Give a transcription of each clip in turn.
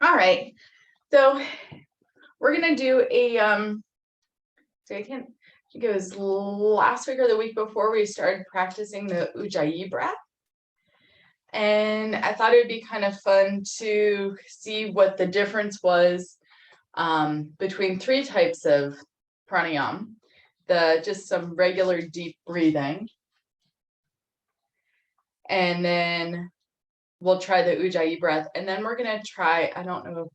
All right. So we're gonna do a so I think it was last week or the week before we started practicing the Ujjayi breath. And I thought it would be kind of fun to see what the difference was between three types of pranayama. Just some regular deep breathing. And then we'll try the Ujjayi breath. And then we're gonna try, I don't know,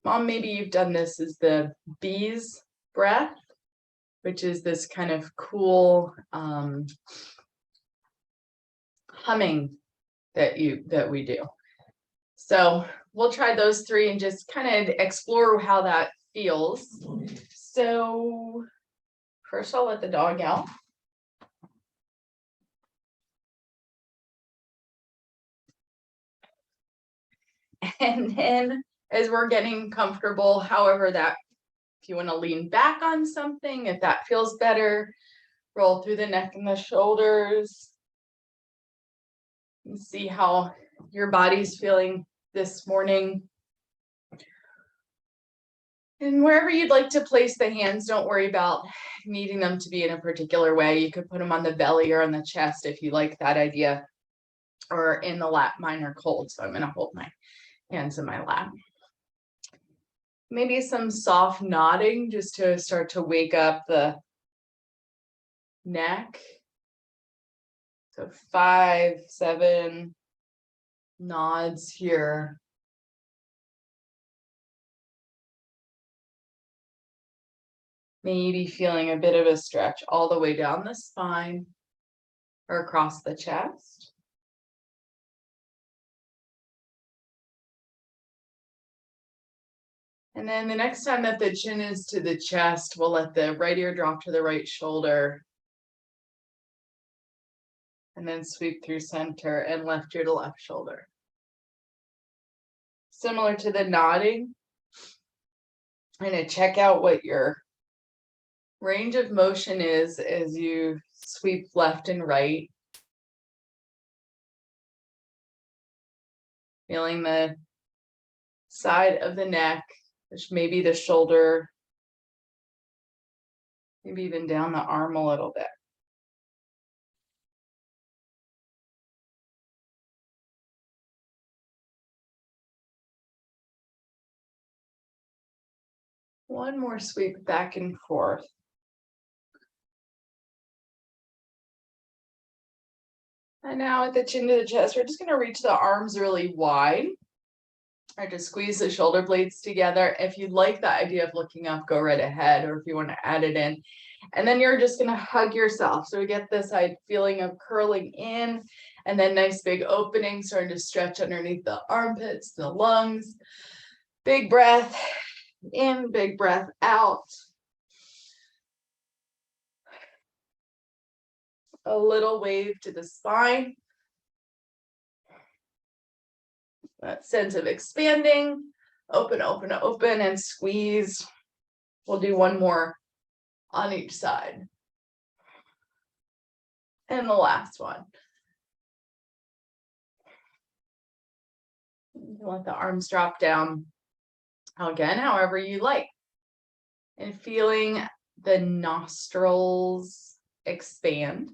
Mom, maybe you've done this, is the bees breath, which is this kind of cool humming that we do. So we'll try those three and just kind of explore how that feels. So first I'll let the dog out. And then as we're getting comfortable, however that, if you want to lean back on something, if that feels better, roll through the neck and the shoulders. And see how your body's feeling this morning. And wherever you'd like to place the hands, don't worry about needing them to be in a particular way. You could put them on the belly or on the chest if you like that idea, or in the lap. Mine are cold, so I'm going to hold my hands in my lap. Maybe some soft nodding just to start to wake up the neck. So 5, 7 nods here. Maybe feeling a bit of a stretch all the way down the spine or across the chest. And then the next time that the chin is to the chest, we'll let the right ear drop to the right shoulder. And then sweep through center and left ear to left shoulder. Similar to the nodding. I'm going to check out what your range of motion is as you sweep left and right. Feeling the side of the neck, which may be the shoulder, maybe even down the arm a little bit. One more sweep back and forth. And now at the chin to the chest, we're just going to reach the arms really wide. Or just squeeze the shoulder blades together. If you like the idea of looking up, go right ahead, or if you want to add it in. And then you're just going to hug yourself. So we get this feeling of curling in, and then nice big opening, starting to stretch underneath the armpits, the lungs. Big breath in, big breath out. A little wave to the spine. That sense of expanding, open, open, open, and squeeze. We'll do one more on each side. And the last one. You can let the arms drop down again, however you like. And feeling the nostrils expand,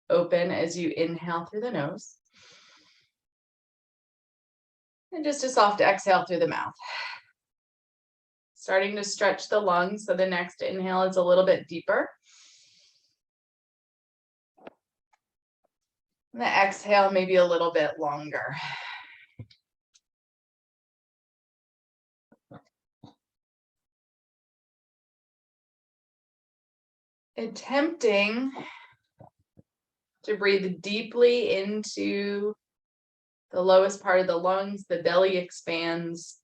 open as you inhale through the nose. And just a soft exhale through the mouth. Starting to stretch the lungs, so the next inhale is a little bit deeper. And the exhale maybe a little bit longer. Attempting to breathe deeply into the lowest part of the lungs, the belly expands.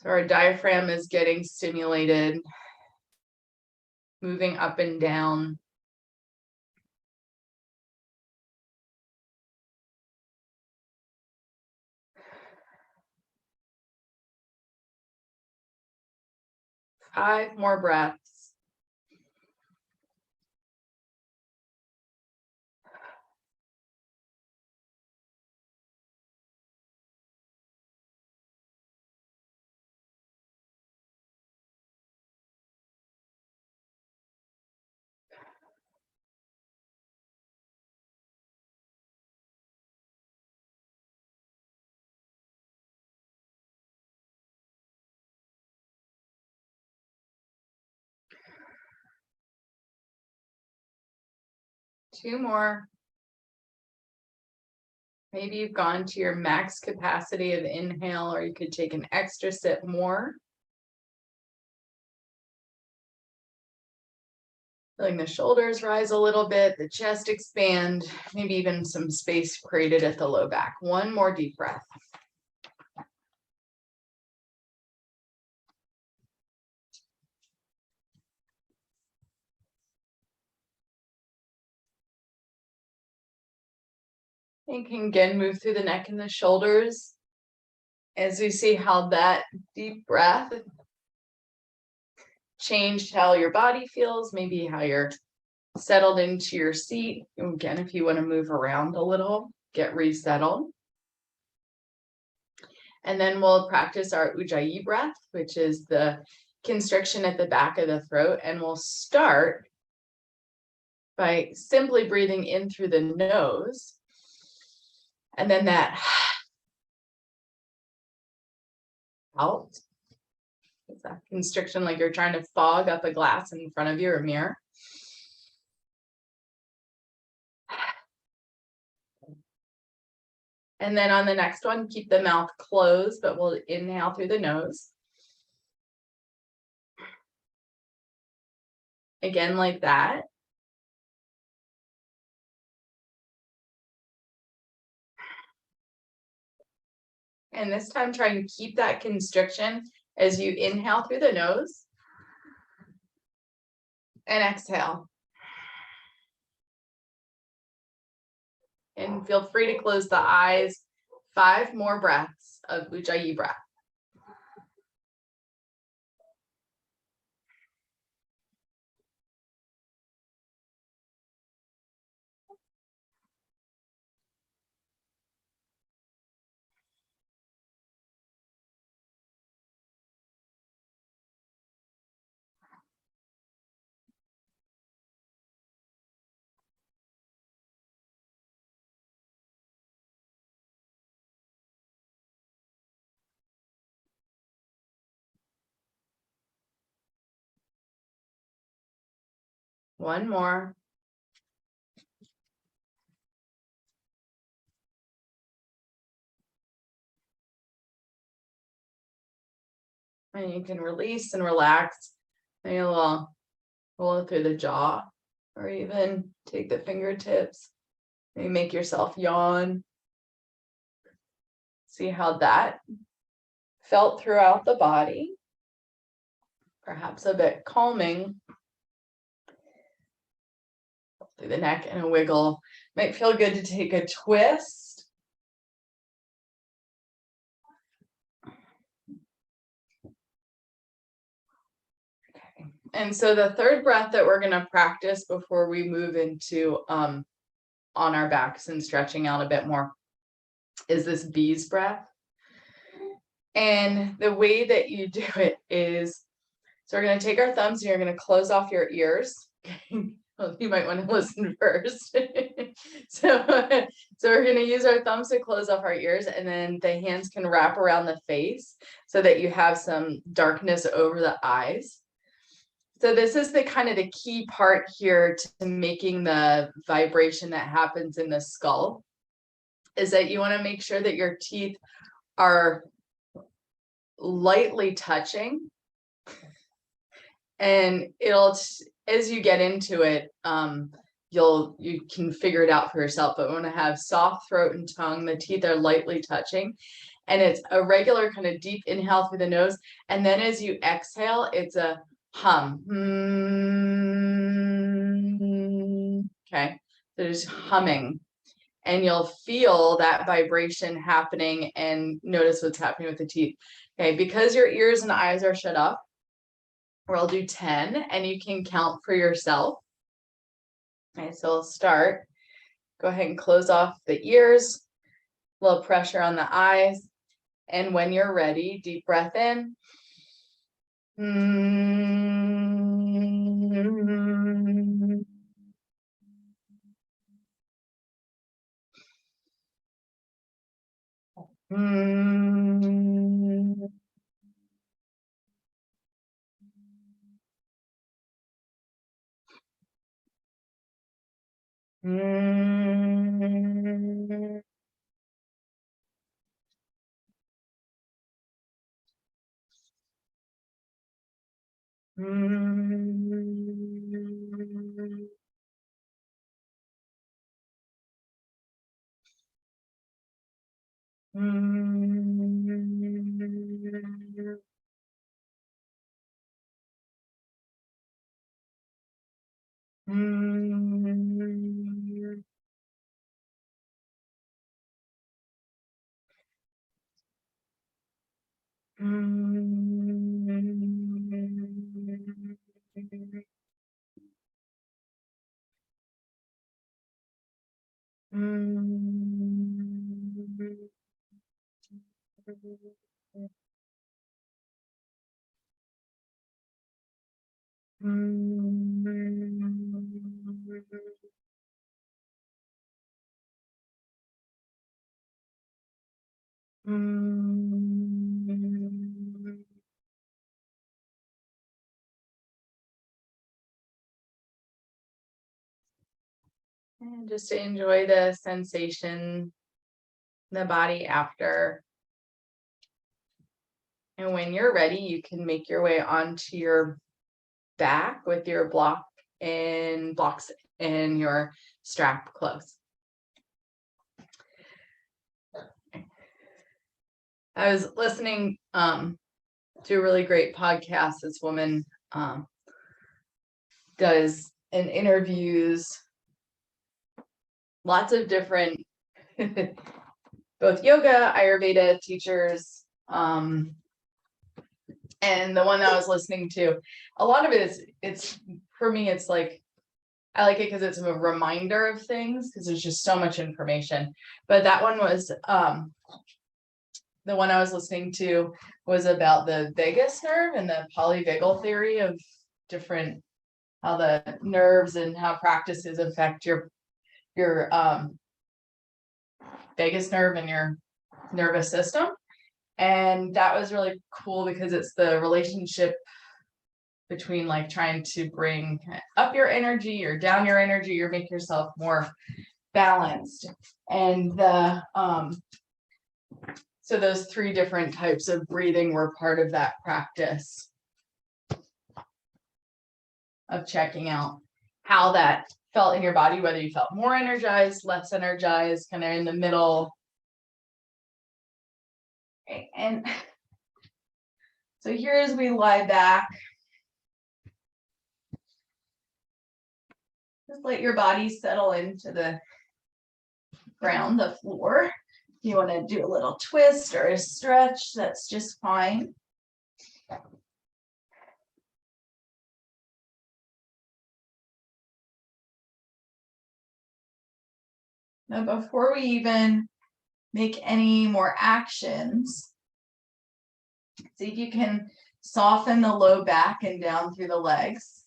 So our diaphragm is getting stimulated, moving up and down. Five more breaths. 2 more. Maybe you've gone to your max capacity of inhale, or you could take an extra sip more. Feeling the shoulders rise a little bit, the chest expand, maybe even some space created at the low back. One more deep breath. You can again move through the neck and the shoulders as we see how that deep breath changed how your body feels, maybe how you're settled into your seat. Again, if you want to move around a little, get resettled. And then we'll practice our Ujjayi breath, which is the constriction at the back of the throat. And we'll start by simply breathing in through the nose. And then that out. It's that constriction, like you're trying to fog up a glass in front of you or a mirror. And then on the next one, keep the mouth closed, but we'll inhale through the nose. Again, like that. And this time, try and keep that constriction as you inhale through the nose and exhale. And feel free to close the eyes. 5 more breaths of Ujjayi breath. One more. And you can release and relax. Maybe a little roll it through the jaw, or even take the fingertips. Maybe make yourself yawn. See how that felt throughout the body. Perhaps a bit calming. Through the neck and a wiggle. Might feel good to take a twist. Okay. And so the third breath that we're going to practice before we move into on our backs and stretching out a bit more is this bees breath. And the way that you do it is, so we're going to take our thumbs and you're going to close off your ears. Well, you might want to listen first. So we're going to use our thumbs to close off our ears, and then the hands can wrap around the face so that you have some darkness over the eyes. So this is the kind of the key part here to making the vibration that happens in the skull, is that you want to make sure that your teeth are lightly touching, and it'll, as you get into it, you can figure it out for yourself. But we want to have soft throat and tongue. The teeth are lightly touching, and it's a regular kind of deep inhale through the nose, and then as you exhale, it's a hum. Okay, so just humming, and you'll feel that vibration happening, and notice what's happening with the teeth. Okay, because your ears and eyes are shut up, we'll do 10, and you can count for yourself. Okay, so we'll start. Go ahead and close off the ears, a little pressure on the eyes, and when you're ready, deep breath in. Mm. Mm. Mm. Mm. Mm. Mm. And just to enjoy the sensation in the body after. And when you're ready, you can make your way onto your back with your blocks and your strap close. I was listening to a really great podcast. This woman does and interviews lots of different both yoga, Ayurveda teachers. And the one that I was listening to, a lot of it is, it's for me, it's like, I like it because it's a reminder of things because there's just so much information. But that one was, the one I was listening to was about the vagus nerve and the polyvagal theory of different, how the nerves and how practices affect your vagus nerve and your nervous system. And that was really cool because it's the relationship between like trying to bring up your energy or down your energy or make yourself more balanced. And the so those 3 different types of breathing were part of that practice of checking out how that felt in your body, whether you felt more energized, less energized, kind of in the middle. And so here as we lie back, just let your body settle into the ground, the floor. If you want to do a little twist or a stretch, that's just fine. Now, before we even make any more actions, see if you can soften the low back and down through the legs.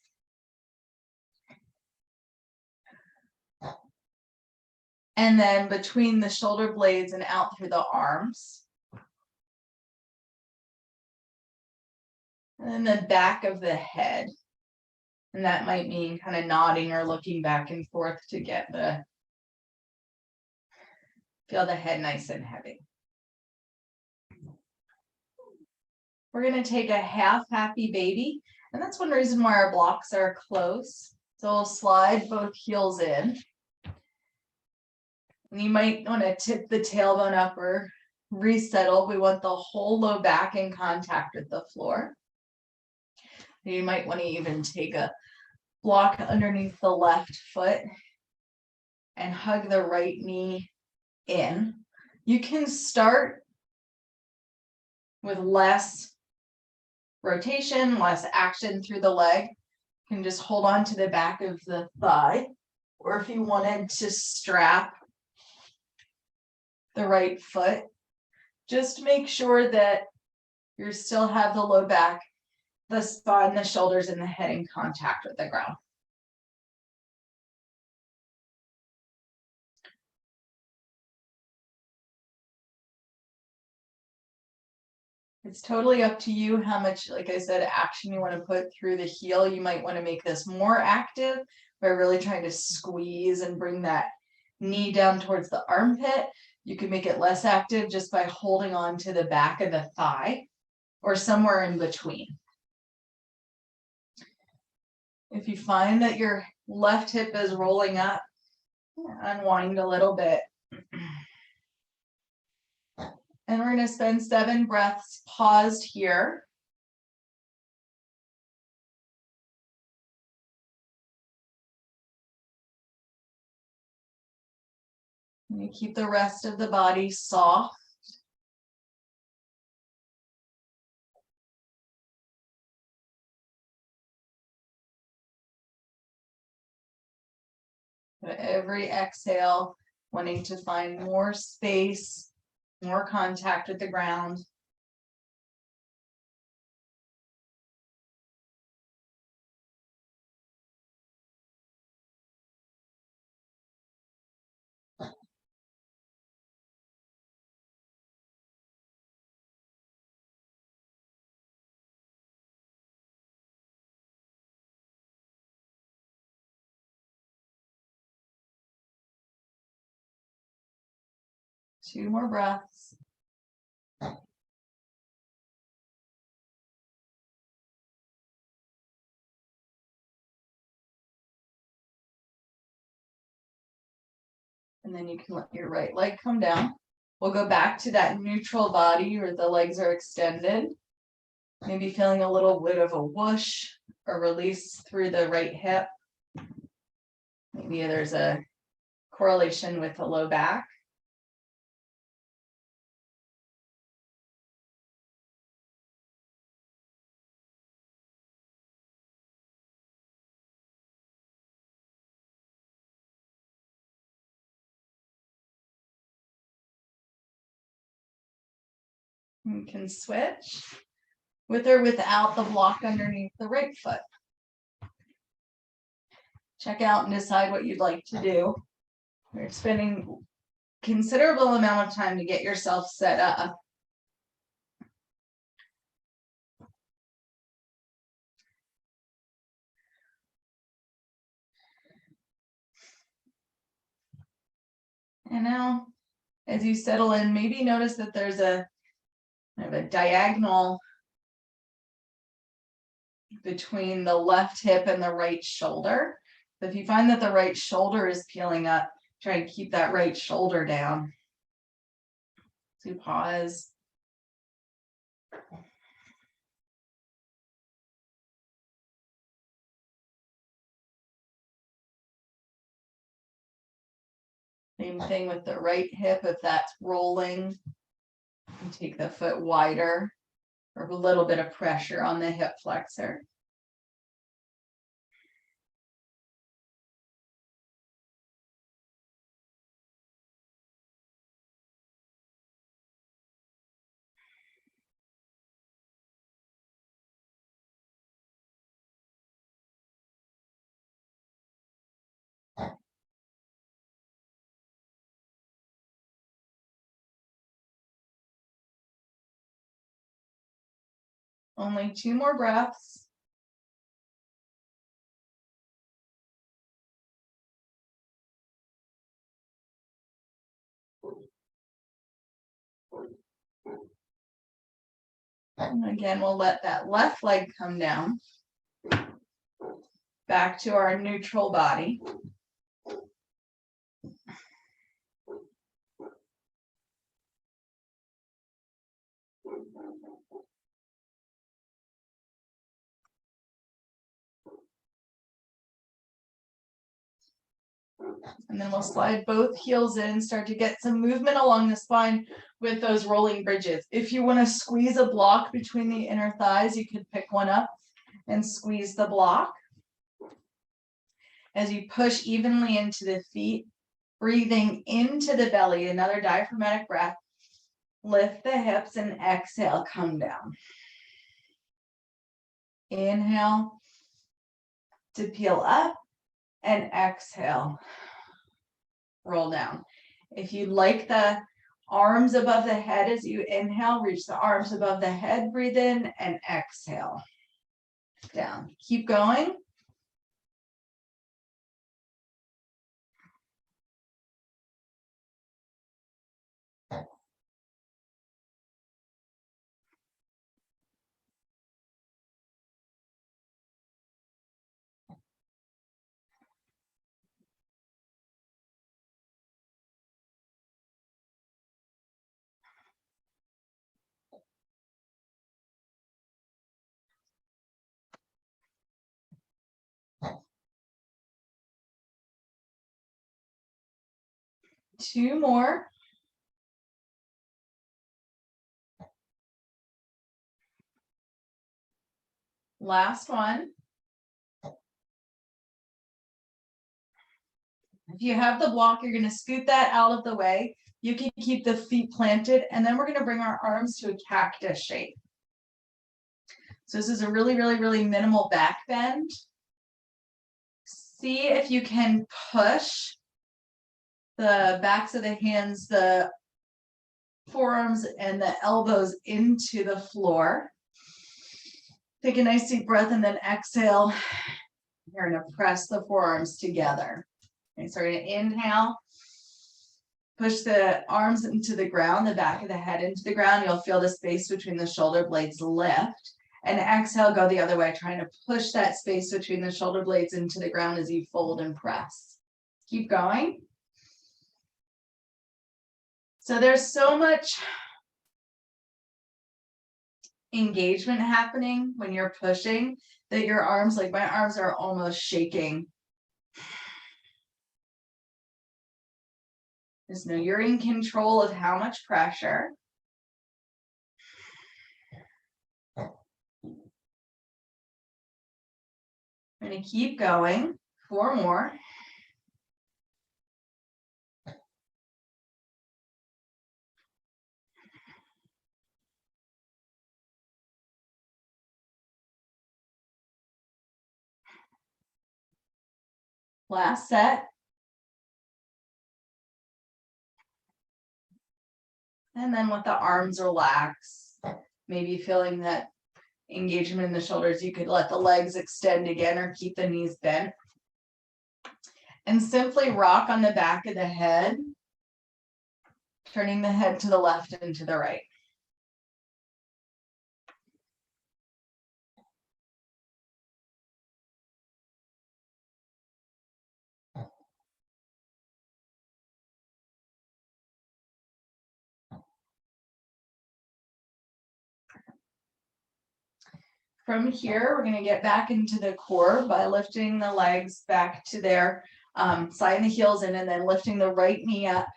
And then between the shoulder blades and out through the arms. And then the back of the head. And that might mean kind of nodding or looking back and forth to get feel the head nice and heavy. We're going to take a half happy baby. And that's one reason why our blocks are close. So we'll slide both heels in. And you might want to tip the tailbone up or resettle. We want the whole low back in contact with the floor. You might want to even take a block underneath the left foot and hug the right knee in. You can start with less rotation, less action through the leg. You can just hold on to the back of the thigh. Or if you wanted to strap the right foot, just make sure that you still have the low back, the spine, the shoulders, and the head in contact with the ground. It's totally up to you how much, like I said, action you want to put through the heel. You might want to make this more active, by really trying to squeeze and bring that knee down towards the armpit. You can make it less active just by holding on to the back of the thigh or somewhere in between. If you find that your left hip is rolling up, unwind a little bit. And we're going to spend 7 breaths paused here. And you keep the rest of the body soft. Every exhale, wanting to find more space, more contact with the ground. Two more breaths. And then you can let your right leg come down. We'll go back to that neutral body where the legs are extended. Maybe feeling a little bit of a whoosh or release through the right hip. Maybe there's a correlation with the low back. You can switch with or without the block underneath the right foot. Check out and decide what you'd like to do. You're spending considerable amount of time to get yourself set up. And now, as you settle in, maybe notice that there's a kind of a diagonal between the left hip and the right shoulder. So if you find that the right shoulder is peeling up, try and keep that right shoulder down. So pause. Same thing with the right hip. If that's rolling, you take the foot wider or a little bit of pressure on the hip flexor. Only 2 more breaths. And again, we'll let that left leg come down. Back to our neutral body. And then we'll slide both heels in, start to get some movement along the spine with those rolling bridges. If you want to squeeze a block between the inner thighs, you could pick one up and squeeze the block. As you push evenly into the feet, breathing into the belly, another diaphragmatic breath. Lift the hips and exhale, come down. Inhale to peel up and exhale. Roll down. If you like the arms above the head as you inhale, reach the arms above the head, breathe in and exhale. Down. Keep going. 2 more. Last one. If you have the block, you're going to scoot that out of the way. You can keep the feet planted, and then we're going to bring our arms to a cactus shape. So this is a really, really, really minimal back bend. See if you can push the backs of the hands, the forearms, and the elbows into the floor. Take a nice deep breath and then exhale. You're going to press the forearms together. Okay, so we're going to inhale. Push the arms into the ground, the back of the head into the ground. You'll feel the space between the shoulder blades lift. And exhale, go the other way, trying to push that space between the shoulder blades into the ground as you fold and press. Keep going. So there's so much engagement happening when you're pushing that your arms, like my arms are almost shaking. Just know you're in control of how much pressure. I'm going to keep going. 4 more. Last set. And then let the arms relax. Maybe feeling that engagement in the shoulders, you could let the legs extend again or keep the knees bent. And simply rock on the back of the head, turning the head to the left and to the right. From here, we're going to get back into the core by lifting the legs back to their sliding the heels in and then lifting the right knee up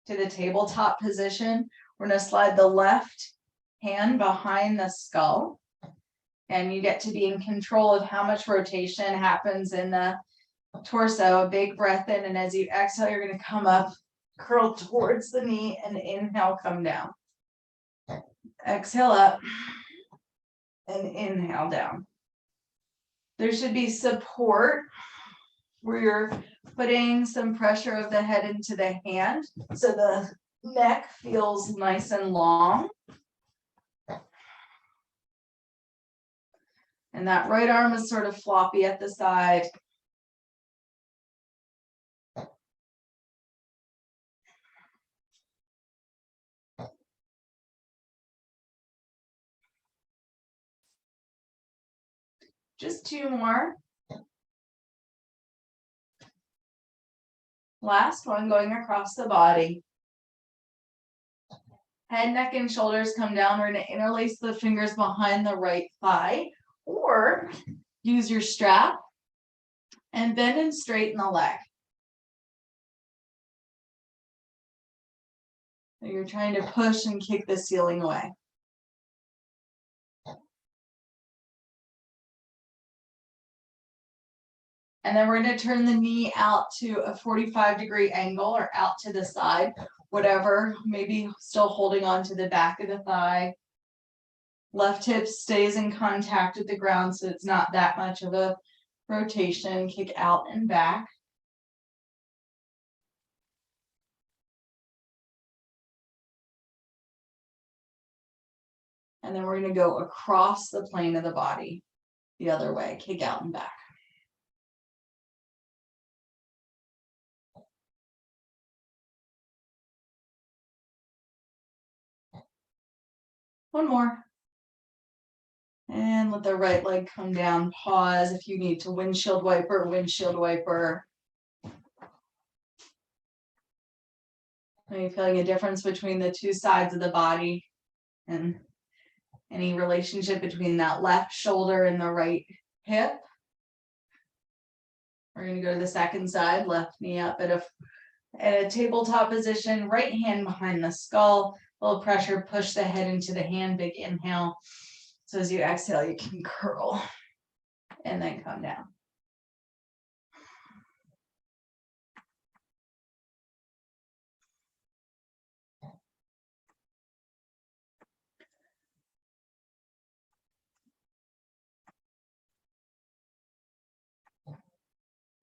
to the tabletop position. We're going to slide the left hand behind the skull, and you get to be in control of how much rotation happens in the torso. A big breath in, and as you exhale, you're going to come up, curl towards the knee, and inhale, come down. Exhale up. And inhale down. There should be support where you're putting some pressure of the head into the hand so the neck feels nice and long. And that right arm is sort of floppy at the side. Just 2 more. Last one, going across the body. Head, neck, and shoulders come down. We're going to interlace the fingers behind the right thigh, or use your strap and bend and straighten the leg. So you're trying to push and kick the ceiling away. And then we're going to turn the knee out to a 45-degree angle or out to the side, whatever, maybe still holding on to the back of the thigh. Left hip stays in contact with the ground, so it's not that much of a rotation. Kick out and back. And then we're going to go across the plane of the body the other way, kick out and back. One more. And let the right leg come down. Pause if you need to windshield wiper, windshield wiper. Are you feeling a difference between the 2 sides of the body and any relationship between that left shoulder and the right hip? We're going to go to the second side, left knee up at a At a tabletop position, right hand behind the skull, a little pressure, push the head into the hand, big inhale. So as you exhale, you can curl and then come down.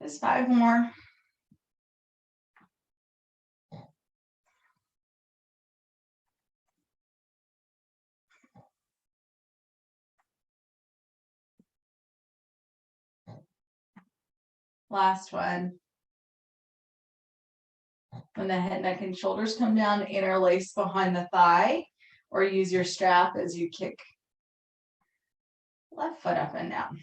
Just 5 more. Last one. When the head, neck, and shoulders come down, interlace behind the thigh, or use your strap as you kick left foot up and down.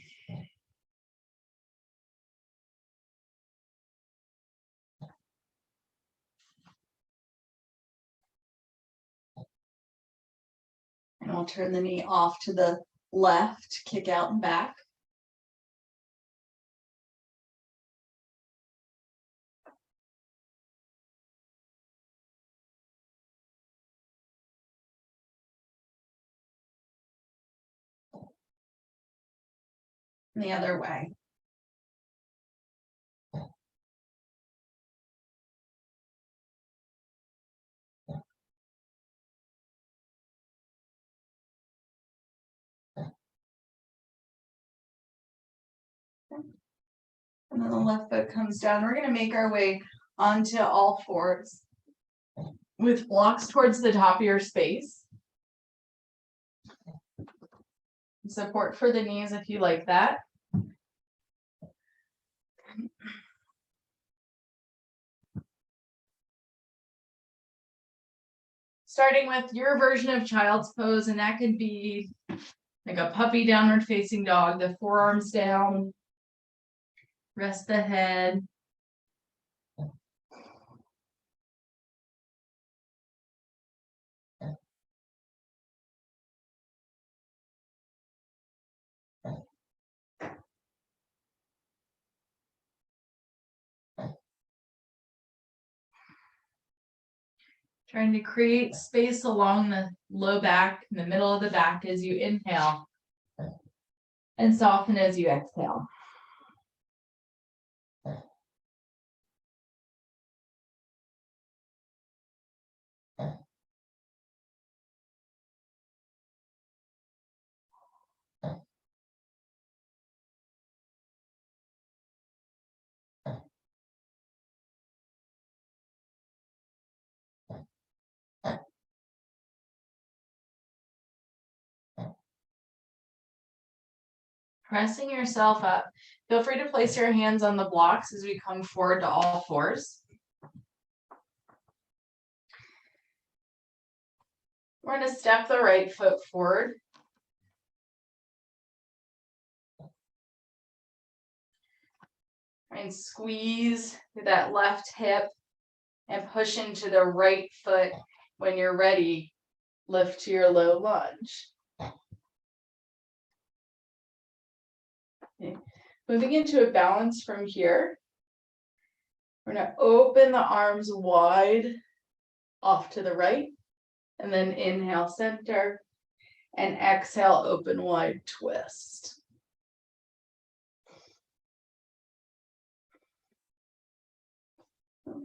And we'll turn the knee off to the left, kick out and back. And the other way. And then the left foot comes down. We're going to make our way onto all fours with blocks towards the top of your space. Support for the knees if you like that. Starting with your version of child's pose, and that could be like a puppy downward facing dog, the forearms down, rest the head. Trying to create space along the low back, in the middle of the back as you inhale, and soften as you exhale. Pressing yourself up. Feel free to place your hands on the blocks as we come forward to all fours. We're going to step the right foot forward. And squeeze that left hip and push into the right foot. When you're ready, lift to your low lunge. Okay. Moving into a balance from here. We're going to open the arms wide off to the right, and then inhale center, and exhale open wide twist.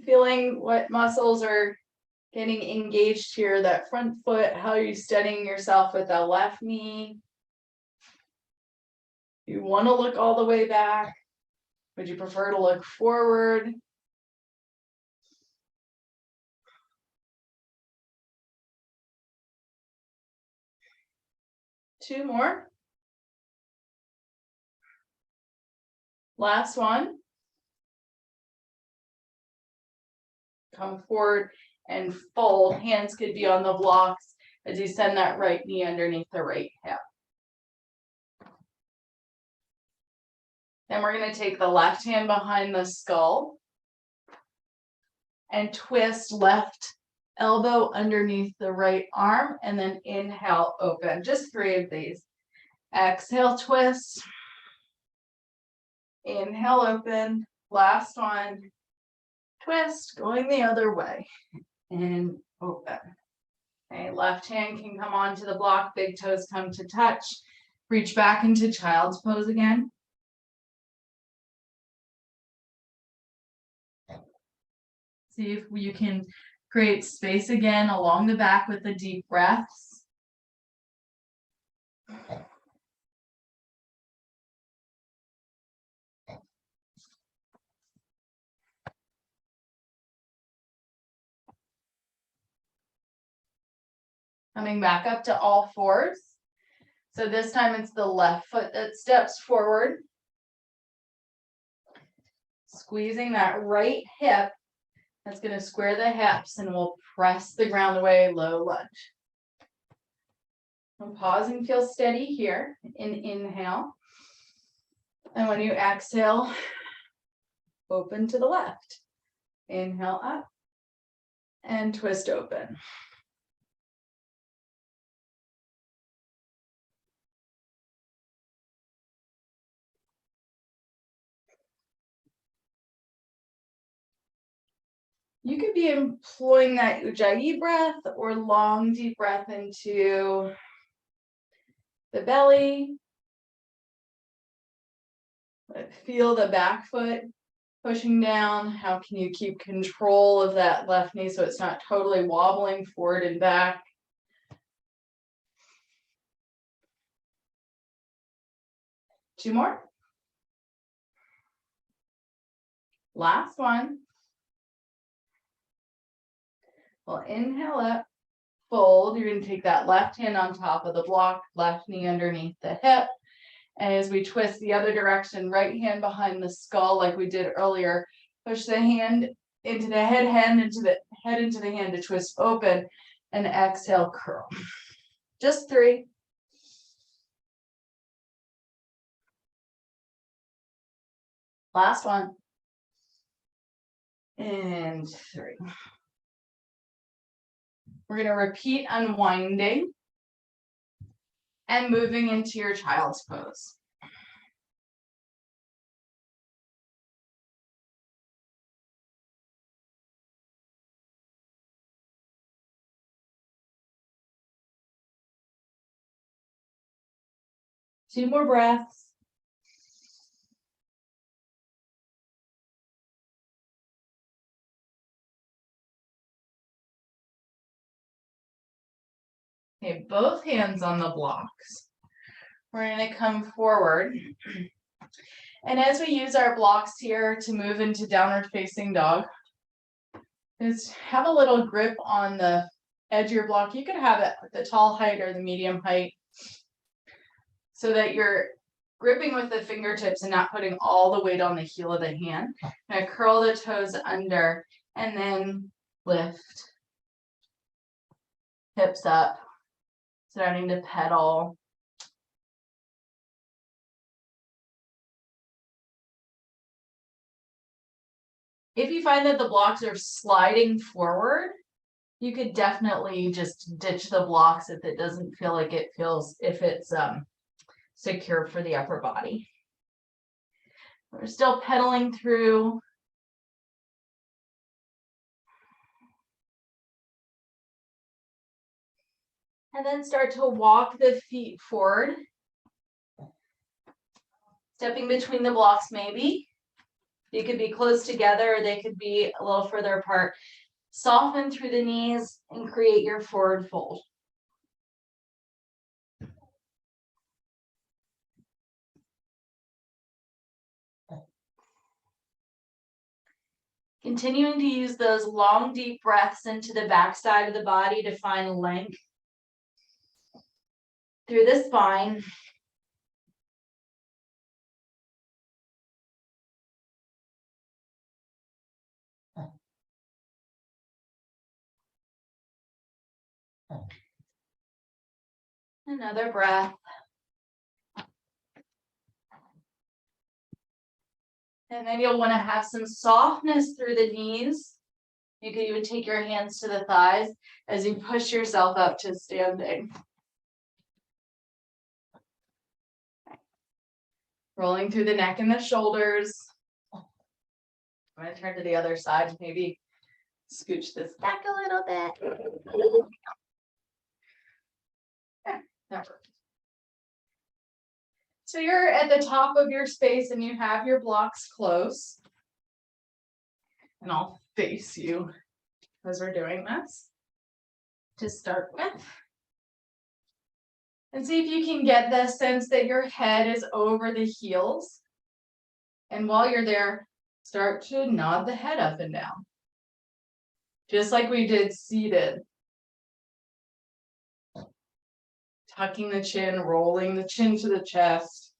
Feeling what muscles are getting engaged here, that front foot, how are you steadying yourself with that left knee? You want to look all the way back? Would you prefer to look forward? Two more. Last one. Come forward and fold. Hands could be on the blocks as you send that right knee underneath the right hip. Then we're going to take the left hand behind the skull and twist left elbow underneath the right arm, and then inhale, open. Just 3 of these. Exhale, twist. Inhale, open. Last one. twist, going the other way, and open. Okay, left hand can come onto the block, big toes come to touch. Reach back into child's pose again. See if you can create space again along the back with the deep breaths. Coming back up to all fours. So this time it's the left foot that steps forward. Squeezing that right hip. That's going to square the hips and we'll press the ground away, low lunge. And pause and feel steady here. Inhale. And when you exhale, open to the left. Inhale up and twist open. You could be employing that Ujjayi breath or long, deep breath into the belly. Feel the back foot pushing down. How can you keep control of that left knee so it's not totally wobbling forward and back? Two more. Last one. We'll inhale up, fold. You're going to take that left hand on top of the block, left knee underneath the hip. And as we twist the other direction, right hand behind the skull like we did earlier, push the hand into the head, hand into the head into the hand to twist open, and exhale, curl. Just 3. Last one. And 3. We're going to repeat unwinding and moving into your child's pose. Two more breaths. Okay, both hands on the blocks. We're going to come forward. And as we use our blocks here to move into downward facing dog, is have a little grip on the edge of your block. You could have it at the tall height or the medium height so that you're gripping with the fingertips and not putting all the weight on the heel of the hand. Now curl the toes under and then lift. Hips up, starting to pedal. If you find that the blocks are sliding forward, you could definitely just ditch the blocks if it doesn't feel like it feels, if it's secure for the upper body. We're still pedaling through. And then start to walk the feet forward. Stepping between the blocks maybe. You could be close together or they could be a little further apart. Soften through the knees and create your forward fold. Continuing to use those long, deep breaths into the back side of the body to find length through the spine. Another breath. And then you'll want to have some softness through the knees. You can even take your hands to the thighs as you push yourself up to standing. Rolling through the neck and the shoulders. I'm going to turn to the other side, maybe scooch this back a little bit. Yeah, that works. So you're at the top of your space and you have your blocks close. And I'll face you as we're doing this to start with. And see if you can get the sense that your head is over the heels. And while you're there, start to nod the head up and down. Just like we did seated. Tucking the chin, rolling the chin to the chest,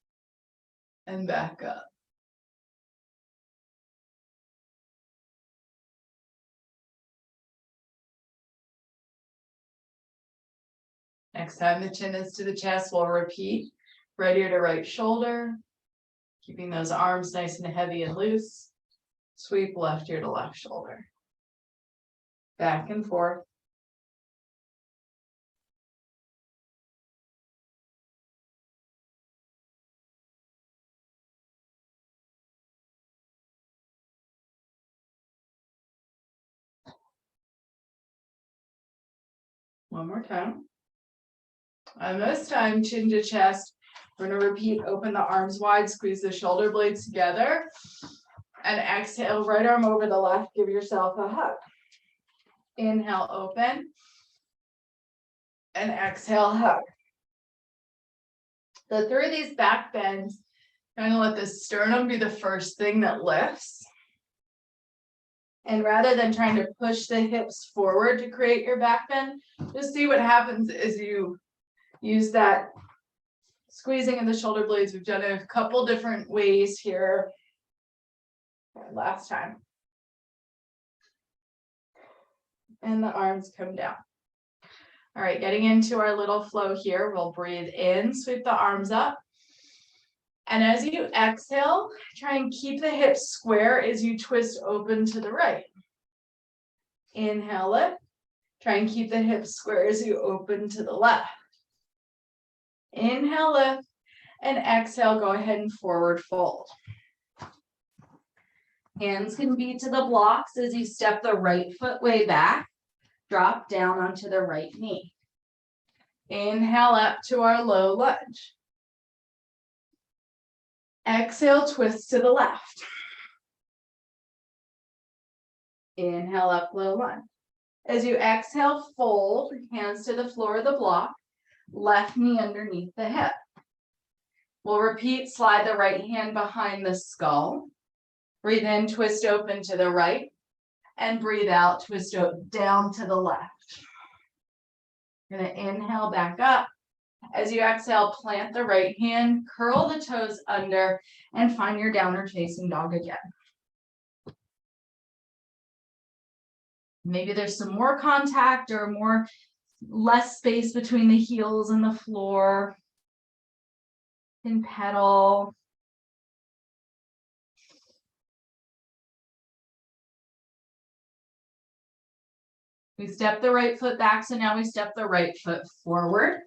and back up. Next time the chin is to the chest, we'll repeat. Right ear to right shoulder. Keeping those arms nice and heavy and loose. Sweep left ear to left shoulder. Back and forth. One more time. And this time, chin to chest. We're going to repeat, open the arms wide, squeeze the shoulder blades together. And exhale, right arm over the left, give yourself a hug. Inhale, open. And exhale, hug. So through these back bends, kind of let the sternum be the first thing that lifts. And rather than trying to push the hips forward to create your back bend, just see what happens as you use that squeezing of the shoulder blades. We've done it a couple different ways here. Last time. And the arms come down. All right, getting into our little flow here, we'll breathe in, sweep the arms up. And as you exhale, try and keep the hips square as you twist open to the right. Inhale, lift. Try and keep the hips square as you open to the left. Inhale, lift. And exhale, go ahead and forward fold. Hands can be to the blocks as you step the right foot way back. Drop down onto the right knee. Inhale up to our low lunge. Exhale, twist to the left. Inhale up, low lunge. As you exhale, fold, hands to the floor of the block, left knee underneath the hip. We'll repeat, slide the right hand behind the skull. Breathe in, twist open to the right, and breathe out, twist down to the left. You're going to inhale back up. As you exhale, plant the right hand, curl the toes under, and find your downward facing dog again. Maybe there's some more contact or less space between the heels and the floor. And pedal. We step the right foot back, so now we step the right foot forward.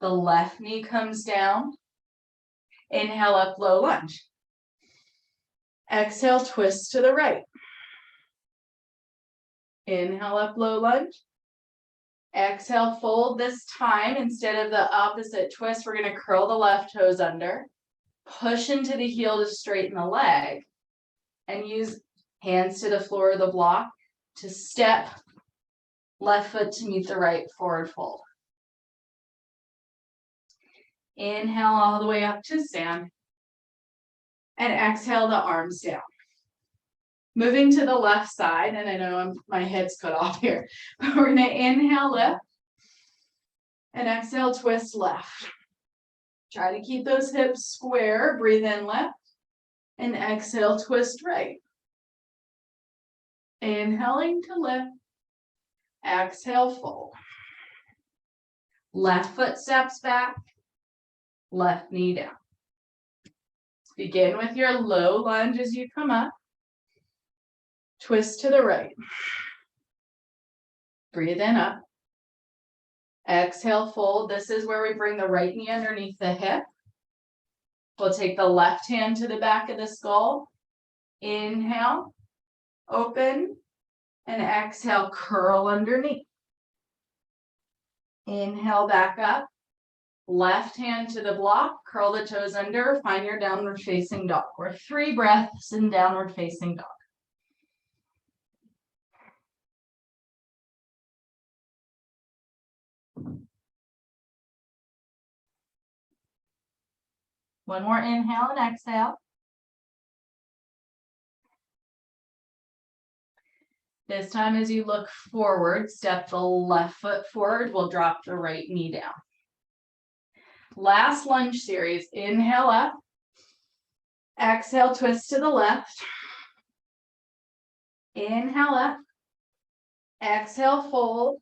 The left knee comes down. Inhale up, low lunge. Exhale, twist to the right. Inhale up, low lunge. Exhale, fold. This time, instead of the opposite twist, we're going to curl the left toes under. Push into the heel to straighten the leg. And use hands to the floor of the block to step left foot to meet the right, forward fold. Inhale all the way up to stand. And exhale the arms down. Moving to the left side, and I know my head's cut off here. But we're going to inhale, lift. And exhale, twist left. Try to keep those hips square. Breathe in, lift. And exhale, twist right. Inhaling to lift. Exhale, fold. Left foot steps back. Left knee down. Begin with your low lunge as you come up. Twist to the right. Breathe in up. Exhale, fold. This is where we bring the right knee underneath the hip. We'll take the left hand to the back of the skull. Inhale, open, and exhale, curl underneath. Inhale, back up. Left hand to the block, curl the toes under, find your downward facing dog. We're 3 breaths in downward facing dog. One more inhale and exhale. This time as you look forward, step the left foot forward, we'll drop the right knee down. Last lunge series, inhale up, exhale, twist to the left. Inhale up, exhale, fold.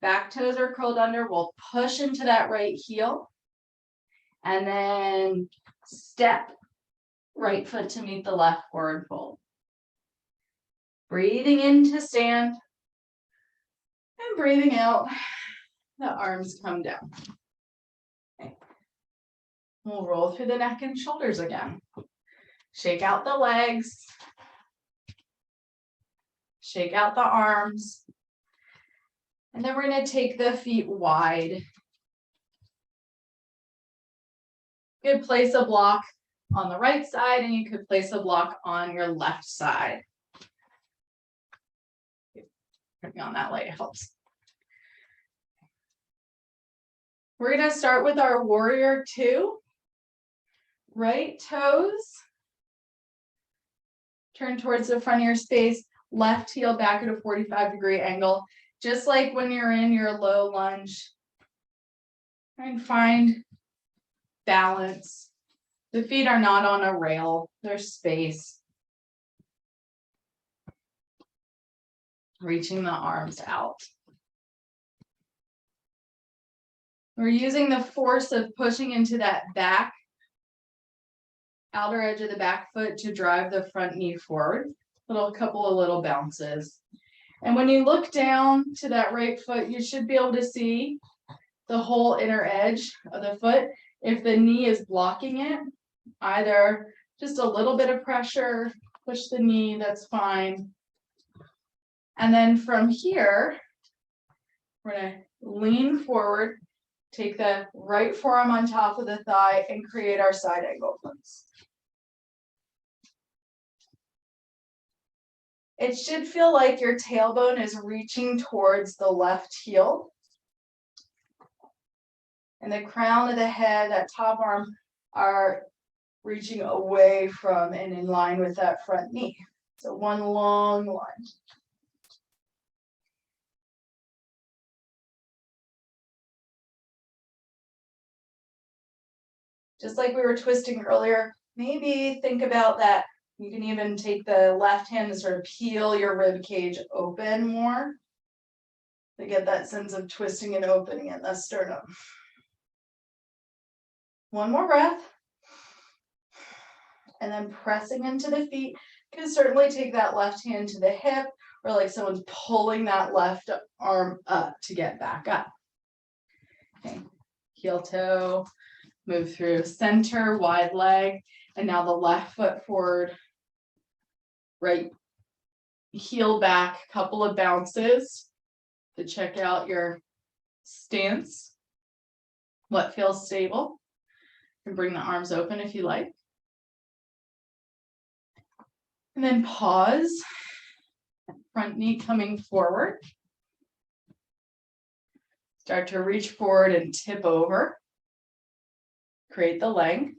Back toes are curled under, we'll push into that right heel. And then step right foot to meet the left forward fold. Breathing in to stand. And breathing out, the arms come down. Okay. We'll roll through the neck and shoulders again. Shake out the legs. Shake out the arms. And then we're going to take the feet wide. You could place a block on the right side and you could place a block on your left side. Putting on that light helps. We're going to start with our warrior 2. Right toes. Turn towards the front of your space. Left heel back at a 45-degree angle. Just like when you're in your low lunge. And find balance. The feet are not on a rail. There's space. Reaching the arms out. We're using the force of pushing into that back, outer edge of the back foot to drive the front knee forward. Couple of little bounces. And when you look down to that right foot, you should be able to see the whole inner edge of the foot. If the knee is blocking it, either just a little bit of pressure, push the knee, that's fine. And then from here, we're going to lean forward, take the right forearm on top of the thigh, and create our side angle flips. It should feel like your tailbone is reaching towards the left heel. And the crown of the head, that top arm, are reaching away from and in line with that front knee. So one long line. Just like we were twisting earlier, maybe think about that. You can even take the left hand and sort of peel your rib cage open more to get that sense of twisting and opening in the sternum. One more breath. And then pressing into the feet. You can certainly take that left hand to the hip, or like someone's pulling that left arm up to get back up. Okay. Heel toe, move through center, wide leg, and now the left foot forward, right heel back, couple of bounces to check out your stance, what feels stable. You can bring the arms open if you like. And then pause, front knee coming forward. Start to reach forward and tip over. Create the length.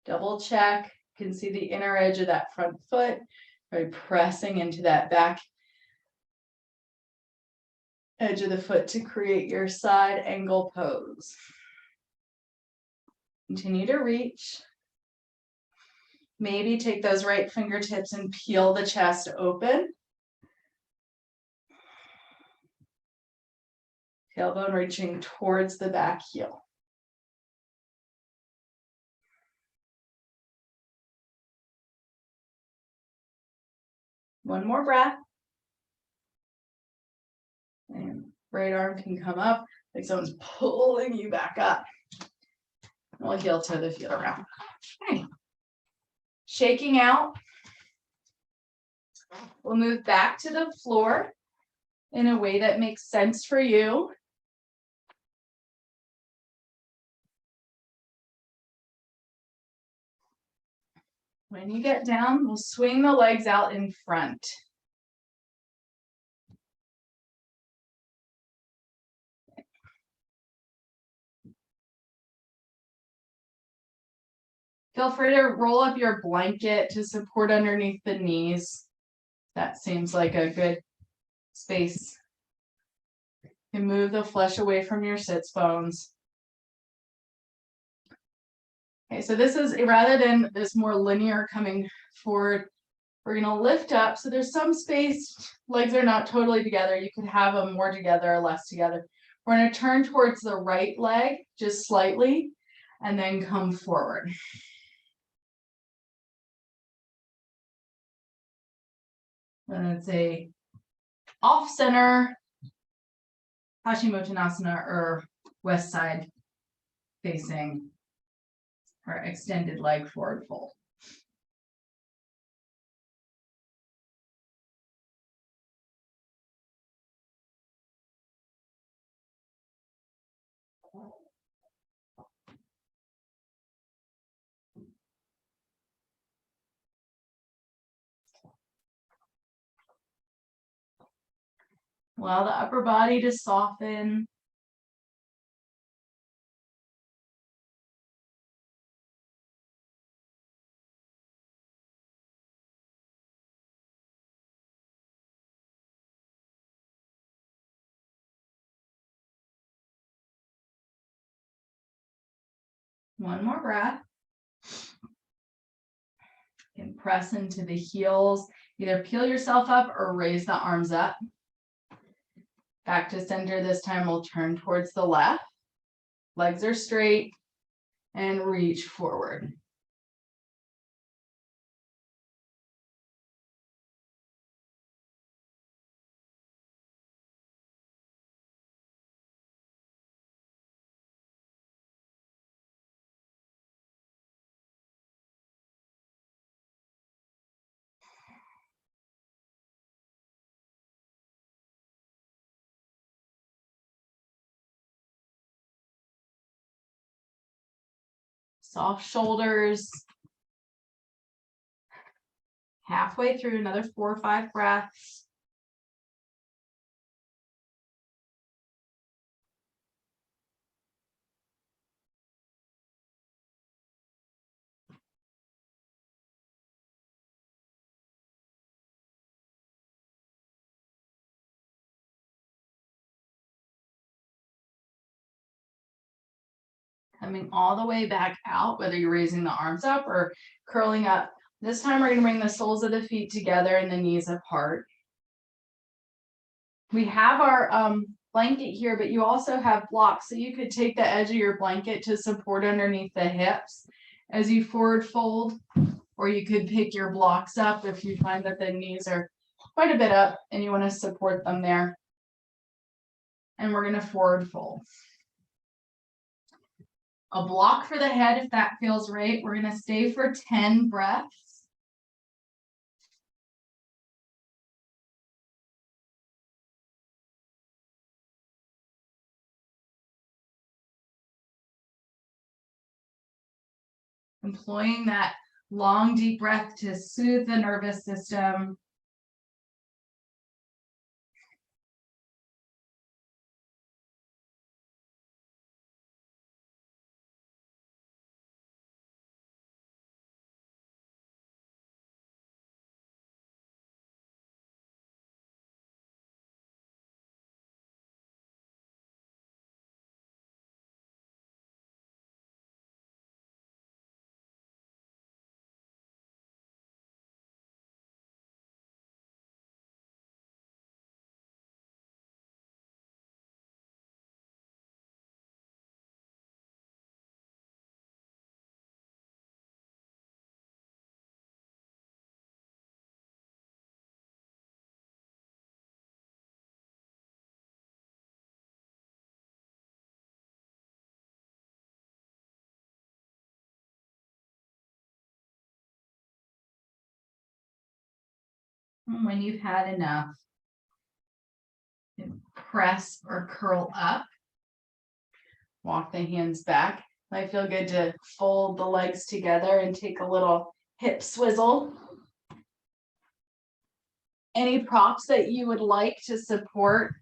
Double check. You can see the inner edge of that front foot. Right, pressing into that back edge of the foot to create your side angle pose. Continue to reach. Maybe take those right fingertips and peel the chest open. Tailbone reaching towards the back heel. One more breath. And right arm can come up like someone's pulling you back up. We'll heel toe the feet around. Okay. Shaking out. We'll move back to the floor in a way that makes sense for you. When you get down, we'll swing the legs out in front. Feel free to roll up your blanket to support underneath the knees. That seems like a good space. You can move the flesh away from your sits bones. Okay, so this is, rather than this more linear coming forward, we're gonna lift up. So there's some space, legs are not totally together. You could have them more together or less together. We're gonna turn towards the right leg, just slightly, and then come forward. And it's a off-center Paschimottanasana or west side facing or extended leg forward fold. Allow the upper body to soften. One more breath. You can press into the heels. Either peel yourself up or raise the arms up. Back to center this time, we'll turn towards the left. Legs are straight and reach forward. Soft shoulders. Halfway through, another 4 or 5 breaths. Coming all the way back out, whether you're raising the arms up or curling up. This time we're going to bring the soles of the feet together and the knees apart. We have our blanket here, but you also have blocks. So you could take the edge of your blanket to support underneath the hips as you forward fold, or you could pick your blocks up if you find that the knees are quite a bit up and you want to support them there. And we're going to forward fold. A block for the head if that feels right. We're going to stay for 10 breaths. Employing that long, deep breath to soothe the nervous system. And when you've had enough, press or curl up. Walk the hands back. Might feel good to fold the legs together and take a little hip swizzle. Any props that you would like to support.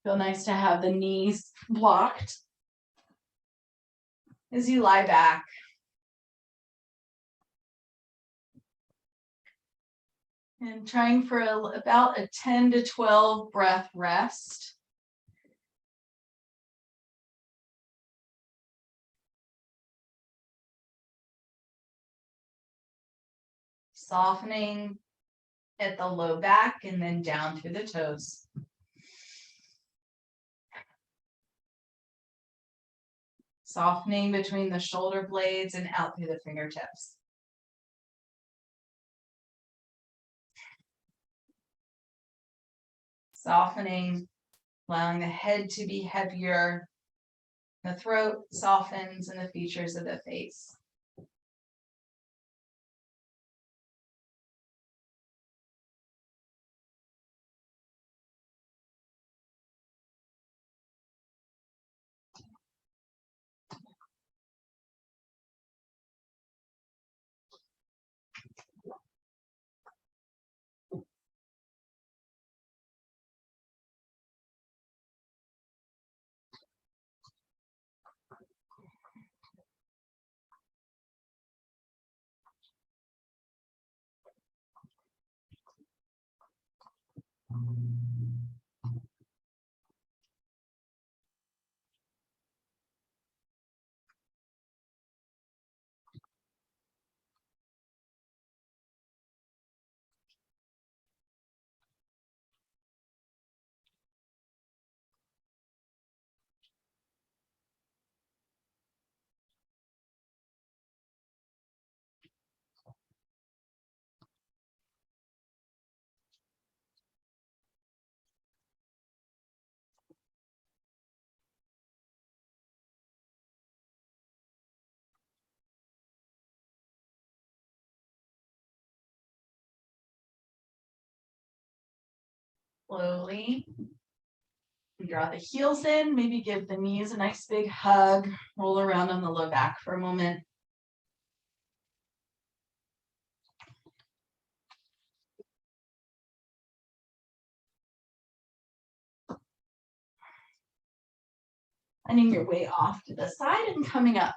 Feel nice to have the knees blocked as you lie back. And trying for about a 10 to 12 breath rest. Softening at the low back and then down through the toes. Softening between the shoulder blades and out through the fingertips. Softening, allowing the head to be heavier. The throat softens and the features of the face. Slowly draw the heels in, maybe give the knees a nice big hug, roll around on the low back for a moment. Finding your way off to the side and coming up.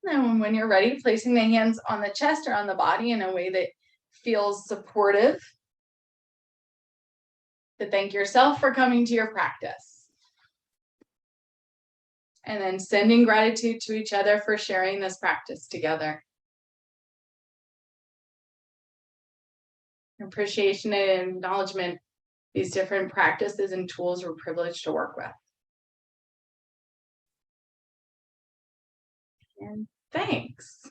And when you're ready, placing the hands on the chest or on the body in a way that feels supportive. To thank yourself for coming to your practice. And then sending gratitude to each other for sharing this practice together. Appreciation and acknowledgement, these different practices and tools we're privileged to work with. And thanks.